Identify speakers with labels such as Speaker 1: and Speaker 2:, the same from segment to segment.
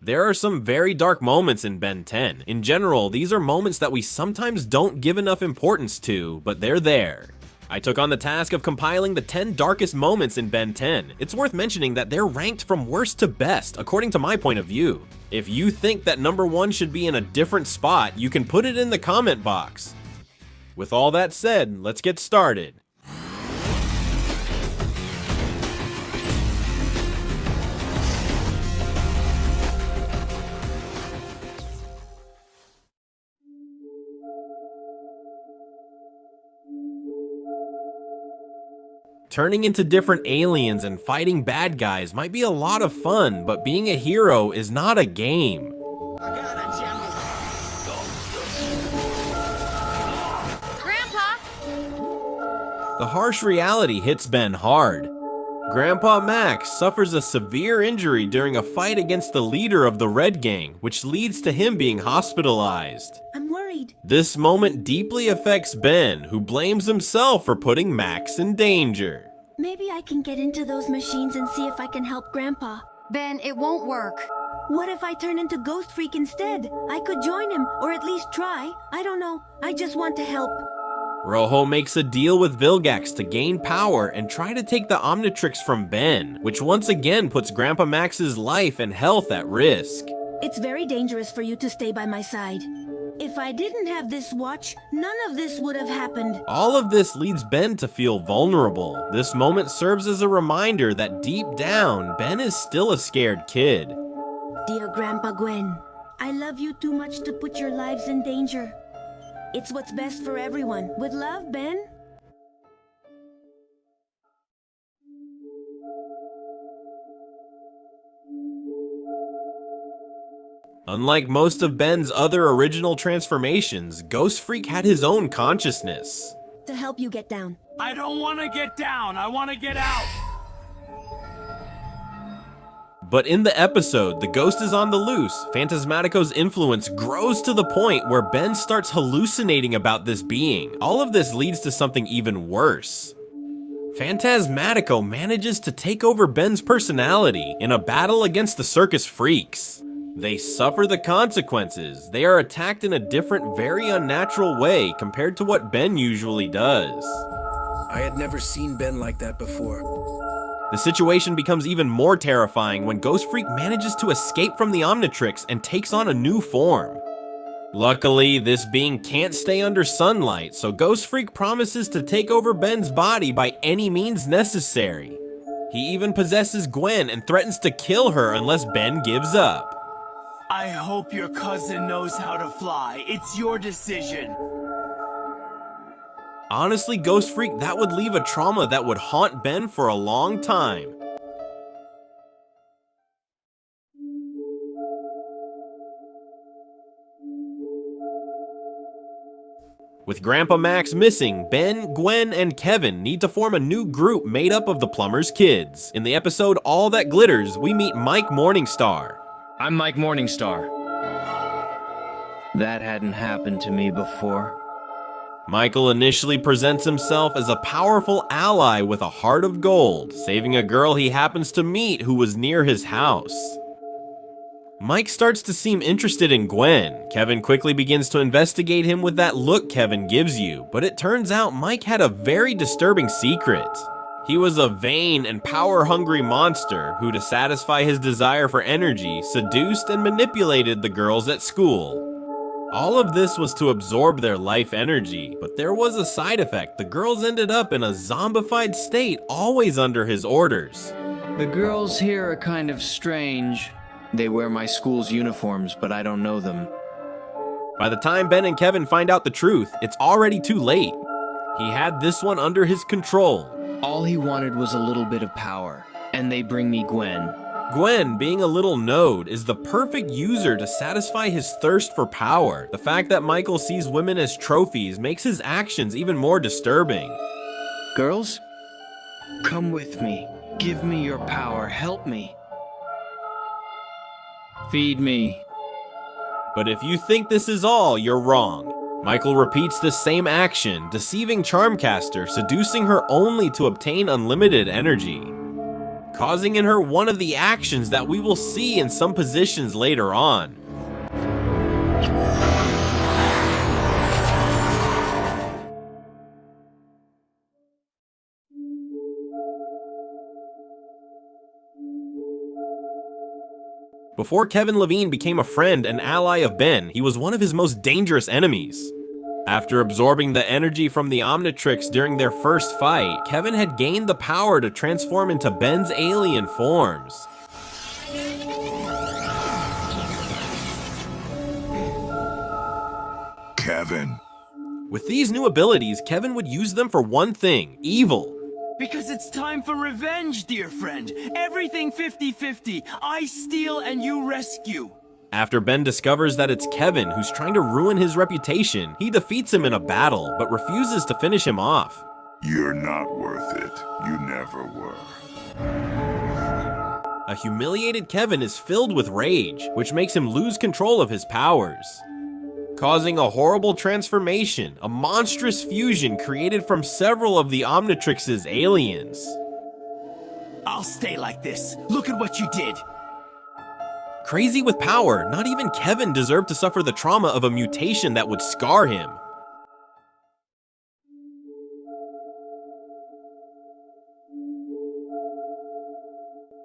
Speaker 1: There are some very dark moments in Ben 10. In general, these are moments that we sometimes don't give enough importance to, but they're there. I took on the task of compiling the 10 darkest moments in Ben 10. It's worth mentioning that they're ranked from worst to best, according to my point of view. If you think that number 1 should be in a different spot, you can put it in the comment box. With all that said, let's get started. Turning into different aliens and fighting bad guys might be a lot of fun, but being a hero is not a game.
Speaker 2: Grandpa!
Speaker 1: The harsh reality hits Ben hard. Grandpa Max suffers a severe injury during a fight against the leader of the Red Gang, which leads to him being hospitalized.
Speaker 2: I'm worried.
Speaker 1: This moment deeply affects Ben, who blames himself for putting Max in danger.
Speaker 2: Maybe I can get into those machines and see if I can help Grandpa.
Speaker 3: Ben, it won't work.
Speaker 2: What if I turn into Ghostfreak instead? I could join him, or at least try. I don't know. I just want to help.
Speaker 1: Rojo makes a deal with Vilgax to gain power and try to take the Omnitrix from Ben, which once again puts Grandpa Max's life and health at risk.
Speaker 2: It's very dangerous for you to stay by my side. If I didn't have this watch, none of this would have happened.
Speaker 1: All of this leads Ben to feel vulnerable. This moment serves as a reminder that deep down, Ben is still a scared kid.
Speaker 2: Dear Grandpa Gwen, I love you too much to put your lives in danger. It's what's best for everyone. With love, Ben.
Speaker 1: Unlike most of Ben's other original transformations, Ghostfreak had his own consciousness.
Speaker 2: To help you get down.
Speaker 4: I don't want to get down, I want to get out!
Speaker 1: But in the episode, the ghost is on the loose. Phantasmatico's influence grows to the point where Ben starts hallucinating about this being. All of this leads to something even worse. Phantasmatico manages to take over Ben's personality in a battle against the circus freaks. They suffer the consequences. They are attacked in a different, very unnatural way compared to what Ben usually does.
Speaker 5: I had never seen Ben like that before.
Speaker 1: The situation becomes even more terrifying when Ghostfreak manages to escape from the Omnitrix and takes on a new form. Luckily, this being can't stay under sunlight, so Ghostfreak promises to take over Ben's body by any means necessary. He even possesses Gwen and threatens to kill her unless Ben gives up.
Speaker 4: I hope your cousin knows how to fly. It's your decision.
Speaker 1: Honestly, Ghostfreak, that would leave a trauma that would haunt Ben for a long time. With Grandpa Max missing, Ben, Gwen, and Kevin need to form a new group made up of the plumber's kids. In the episode All That Glitters, we meet Mike Morningstar.
Speaker 6: I'm Mike Morningstar. That hadn't happened to me before.
Speaker 1: Michael initially presents himself as a powerful ally with a heart of gold, saving a girl he happens to meet who was near his house. Mike starts to seem interested in Gwen. Kevin quickly begins to investigate him with that look Kevin gives you, but it turns out Mike had a very disturbing secret. He was a vain and power-hungry monster who, to satisfy his desire for energy, seduced and manipulated the girls at school. All of this was to absorb their life energy, but there was a side effect. The girls ended up in a zombified state, always under his orders.
Speaker 6: The girls here are kind of strange. They wear my school's uniforms, but I don't know them.
Speaker 1: By the time Ben and Kevin find out the truth, it's already too late. He had this one under his control.
Speaker 6: All he wanted was a little bit of power, and they bring me Gwen.
Speaker 1: Gwen, being a little node, is the perfect user to satisfy his thirst for power. The fact that Michael sees women as trophies makes his actions even more disturbing.
Speaker 6: Girls, come with me. Give me your power. Help me. Feed me.
Speaker 1: But if you think this is all, you're wrong. Michael repeats the same action, deceiving Charmcaster, seducing her only to obtain unlimited energy. causing in her one of the actions that we will see in some positions later on. Before Kevin Levine became a friend and ally of Ben, he was one of his most dangerous enemies. After absorbing the energy from the Omnitrix during their first fight, Kevin had gained the power to transform into Ben's alien forms.
Speaker 3: Kevin.
Speaker 1: With these new abilities, Kevin would use them for one thing: evil.
Speaker 4: Because it's time for revenge, dear friend. Everything 50-50. I steal and you rescue.
Speaker 1: After Ben discovers that it's Kevin who's trying to ruin his reputation, he defeats him in a battle, but refuses to finish him off.
Speaker 3: You're not worth it. You never were.
Speaker 1: A humiliated Kevin is filled with rage, which makes him lose control of his powers, causing a horrible transformation, a monstrous fusion created from several of the Omnitrix's aliens.
Speaker 4: I'll stay like this. Look at what you did.
Speaker 1: Crazy with power, not even Kevin deserved to suffer the trauma of a mutation that would scar him.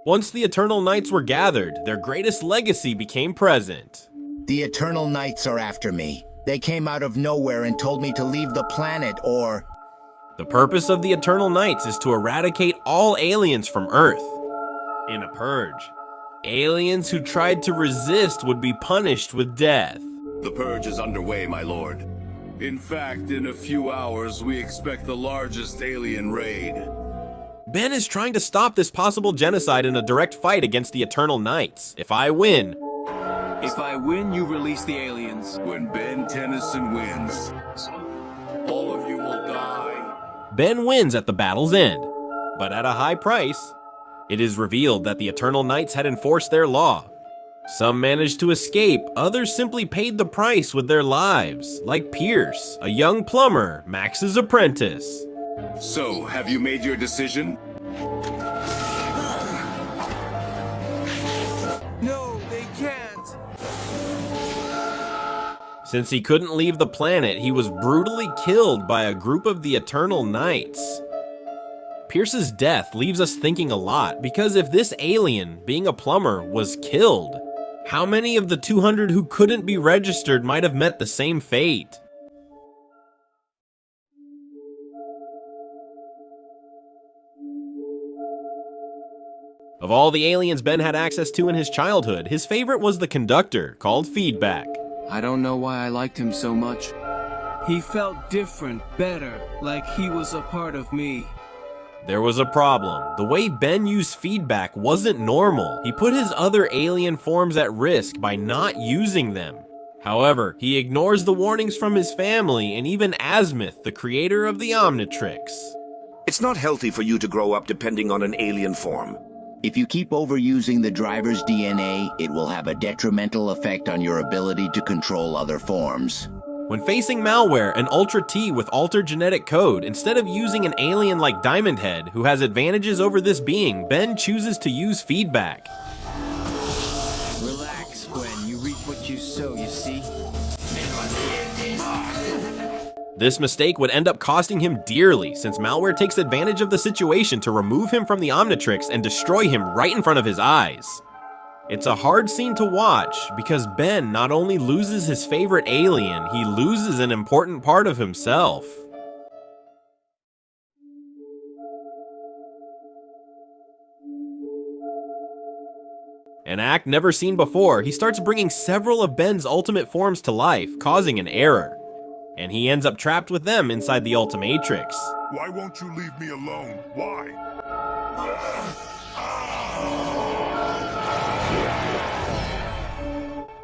Speaker 1: Once the Eternal Knights were gathered, their greatest legacy became present.
Speaker 7: The Eternal Knights are after me. They came out of nowhere and told me to leave the planet or...
Speaker 1: The purpose of the Eternal Knights is to eradicate all aliens from Earth. In a purge, aliens who tried to resist would be punished with death.
Speaker 8: The purge is underway, my lord. In fact, in a few hours, we expect the largest alien raid.
Speaker 1: Ben is trying to stop this possible genocide in a direct fight against the Eternal Knights. If I win,
Speaker 4: you release the aliens.
Speaker 8: When Ben Tennyson wins, all of you will die.
Speaker 1: Ben wins at the battle's end, but at a high price. It is revealed that the Eternal Knights had enforced their law. Some managed to escape, others simply paid the price with their lives, like Pierce, a young plumber, Max's apprentice.
Speaker 8: So, have you made your decision?
Speaker 4: No, they can't.
Speaker 1: Since he couldn't leave the planet, he was brutally killed by a group of the Eternal Knights. Pierce's death leaves us thinking a lot, because if this alien, being a plumber, was killed, how many of the 200 who couldn't be registered might have met the same fate? Of all the aliens Ben had access to in his childhood, his favorite was the conductor, called Feedback.
Speaker 6: I don't know why I liked him so much.
Speaker 9: He felt different, better, like he was a part of me.
Speaker 1: There was a problem. The way Ben used Feedback wasn't normal. He put his other alien forms at risk by not using them. However, he ignores the warnings from his family and even Azimuth, the creator of the Omnitrix.
Speaker 10: It's not healthy for you to grow up depending on an alien form.
Speaker 7: If you keep overusing the driver's DNA, it will have a detrimental effect on your ability to control other forms.
Speaker 1: When facing Malware and Ultra T with altered genetic code, instead of using an alien like Diamond Head, who has advantages over this being, Ben chooses to use Feedback.
Speaker 6: Relax, Gwen. You reap what you sow, you see?
Speaker 1: This mistake would end up costing him dearly, since Malware takes advantage of the situation to remove him from the Omnitrix and destroy him right in front of his eyes. It's a hard scene to watch, because Ben not only loses his favorite alien, he loses an important part of himself. An act never seen before, he starts bringing several of Ben's ultimate forms to life, causing an error. And he ends up trapped with them inside the Ultimatrix.
Speaker 3: Why won't you leave me alone? Why?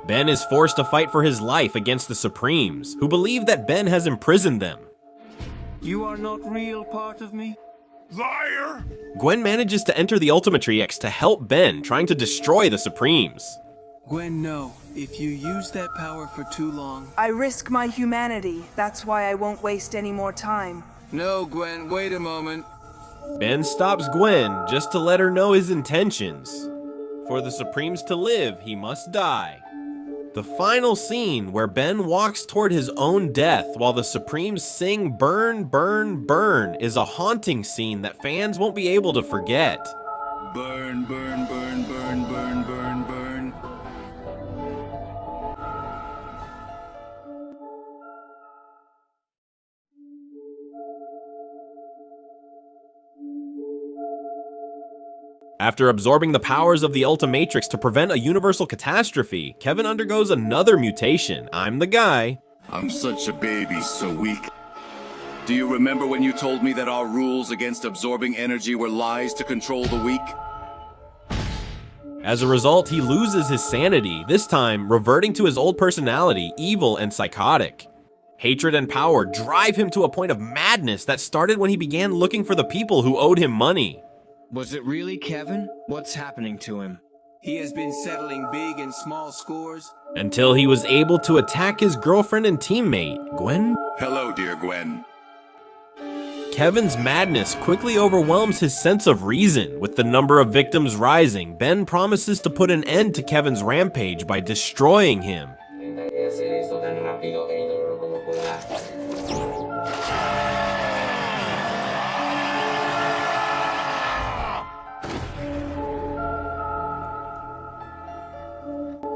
Speaker 1: Ben is forced to fight for his life against the Supremes, who believe that Ben has imprisoned them.
Speaker 9: You are not real part of me?
Speaker 3: Liar!
Speaker 1: Gwen manages to enter the Ultimatrix to help Ben, trying to destroy the Supremes.
Speaker 9: Gwen, no. If you use that power for too long...
Speaker 11: I risk my humanity. That's why I won't waste any more time.
Speaker 9: No, Gwen, wait a moment.
Speaker 1: Ben stops Gwen just to let her know his intentions. For the Supremes to live, he must die. The final scene where Ben walks toward his own death while the Supremes sing "Burn, Burn, Burn" is a haunting scene that fans won't be able to forget.
Speaker 8: Burn, burn, burn, burn, burn, burn, burn.
Speaker 1: After absorbing the powers of the Ultimatrix to prevent a universal catastrophe, Kevin undergoes another mutation. I'm the guy.
Speaker 8: I'm such a baby, so weak. Do you remember when you told me that our rules against absorbing energy were lies to control the weak?
Speaker 1: As a result, he loses his sanity, this time reverting to his old personality, evil and psychotic. Hatred and power drive him to a point of madness that started when he began looking for the people who owed him money.
Speaker 6: Was it really Kevin? What's happening to him?
Speaker 9: He has been settling big and small scores.
Speaker 1: Until he was able to attack his girlfriend and teammate, Gwen.
Speaker 8: Hello, dear Gwen.
Speaker 1: Kevin's madness quickly overwhelms his sense of reason. With the number of victims rising, Ben promises to put an end to Kevin's rampage by destroying him.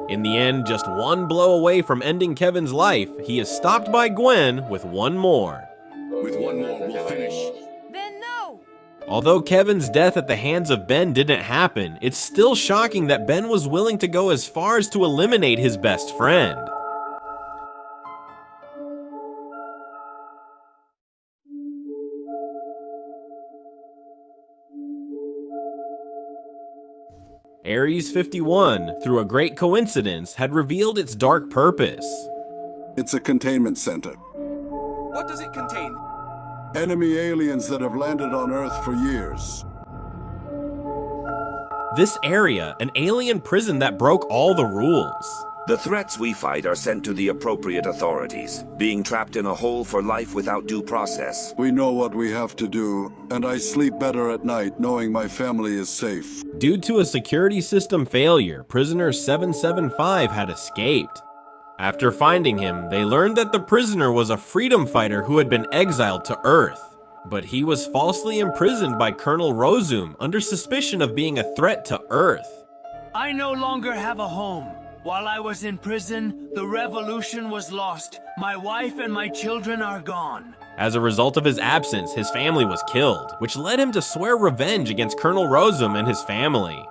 Speaker 1: In the end, just one blow away from ending Kevin's life, he is stopped by Gwen with one more.
Speaker 8: With one more, we'll finish.
Speaker 2: Ben, no!
Speaker 1: Although Kevin's death at the hands of Ben didn't happen, it's still shocking that Ben was willing to go as far as to eliminate his best friend. Ares 51, through a great coincidence, had revealed its dark purpose.
Speaker 11: It's a containment center.
Speaker 12: What does it contain?
Speaker 11: Enemy aliens that have landed on Earth for years.
Speaker 1: This area, an alien prison that broke all the rules.
Speaker 10: The threats we fight are sent to the appropriate authorities. Being trapped in a hole for life without due process.
Speaker 11: We know what we have to do, and I sleep better at night knowing my family is safe.
Speaker 1: Due to a security system failure, prisoner 775 had escaped. After finding him, they learned that the prisoner was a freedom fighter who had been exiled to Earth. But he was falsely imprisoned by Colonel Rozum under suspicion of being a threat to Earth.
Speaker 4: I no longer have a home. While I was in prison, the revolution was lost. My wife and my children are gone.
Speaker 1: As a result of his absence, his family was killed, which led him to swear revenge against Colonel Rozum and his family.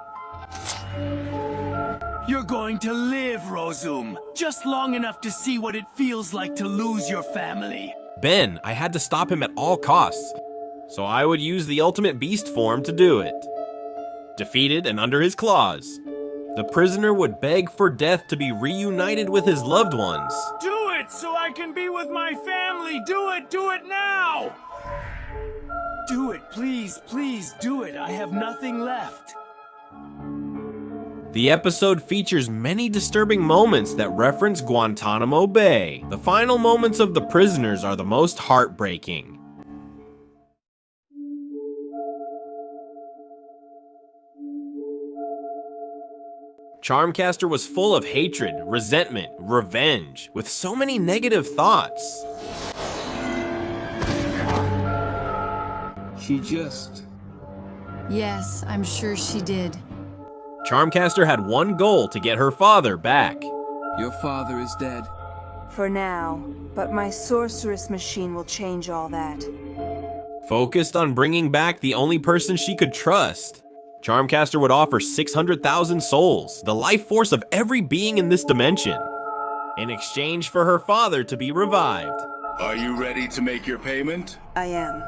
Speaker 4: You're going to live, Rozum. Just long enough to see what it feels like to lose your family.
Speaker 1: Ben, I had to stop him at all costs, so I would use the ultimate beast form to do it. Defeated and under his claws, the prisoner would beg for death to be reunited with his loved ones.
Speaker 4: Do it so I can be with my family! Do it now! Do it, please, please do it. I have nothing left.
Speaker 1: The episode features many disturbing moments that reference Guantanamo Bay. The final moments of the prisoners are the most heartbreaking. Charmcaster was full of hatred, resentment, revenge, with so many negative thoughts.
Speaker 9: She just...
Speaker 13: Yes, I'm sure she did.
Speaker 1: Charmcaster had one goal: to get her father back.
Speaker 9: Your father is dead.
Speaker 14: For now, but my sorceress machine will change all that.
Speaker 1: Focused on bringing back the only person she could trust, Charmcaster would offer 600,000 souls, the life force of every being in this dimension, in exchange for her father to be revived.
Speaker 8: Are you ready to make your payment?
Speaker 14: I am.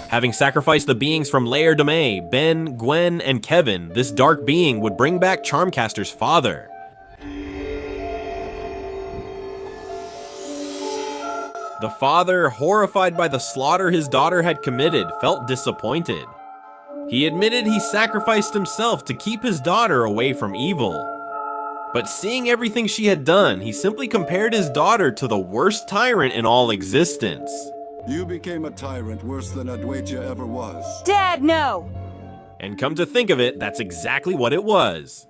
Speaker 1: Having sacrificed the beings from Lair Demay, Ben, Gwen, and Kevin, this dark being would bring back Charmcaster's father. The father, horrified by the slaughter his daughter had committed, felt disappointed. He admitted he sacrificed himself to keep his daughter away from evil. But seeing everything she had done, he simply compared his daughter to the worst tyrant in all existence.
Speaker 11: You became a tyrant worse than Adwaja ever was.
Speaker 14: Dad, no!
Speaker 1: And come to think of it, that's exactly what it was.